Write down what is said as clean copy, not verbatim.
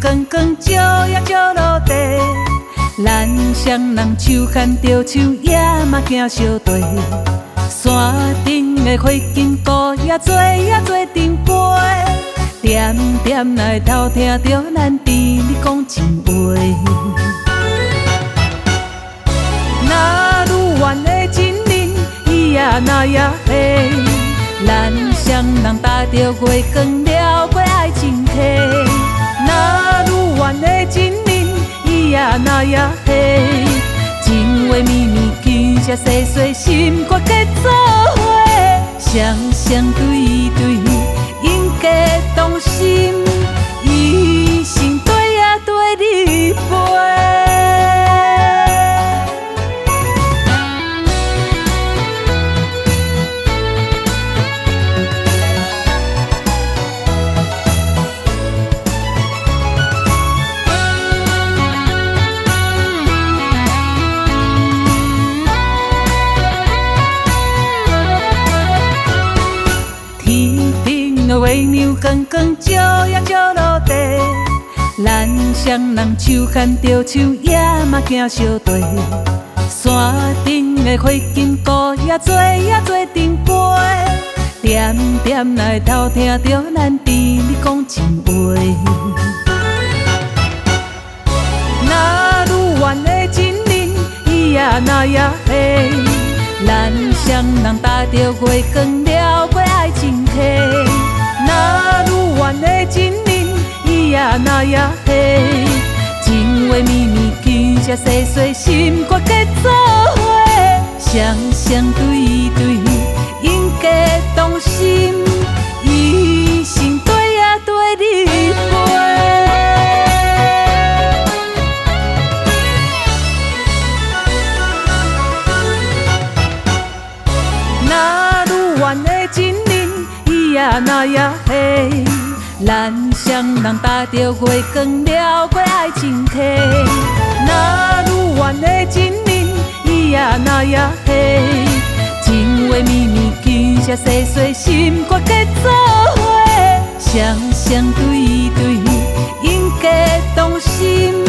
光光照呀照落地，咱双人手牵着手，也嘛行相对。山顶的花金菇也做也做阵飞，点点来偷听着咱甜蜜讲情话。那愈远的情人，伊也那也黑。咱双人踏着月光，撩过爱情溪。那愈远的情人，伊也那也黑。情话绵绵，牵扯细碎，心肝结做伙，双双对对，应该同心，一生对呀对你陪。月亮光光照呀照落地，咱双人手牵着手，也嘛行相对。山顶的花金菇也做也做阵飞，点点来偷听着咱甜蜜讲情话。那愈远的情人，伊也那也黑。咱双人踏着月光，撩过爱情溪。那愈远的情人，伊也那也黑。情话绵绵，牵扯细碎，心肝结做伙，双双对对，应该同心，一生对呀对你陪。那愈远的情人，伊也那也黑。咱双人踏着月光，撩过爱情溪。那愈远的情人，伊也那也黑。情话绵绵，牵扯细碎，心肝结做伙，双双对对，应该同心。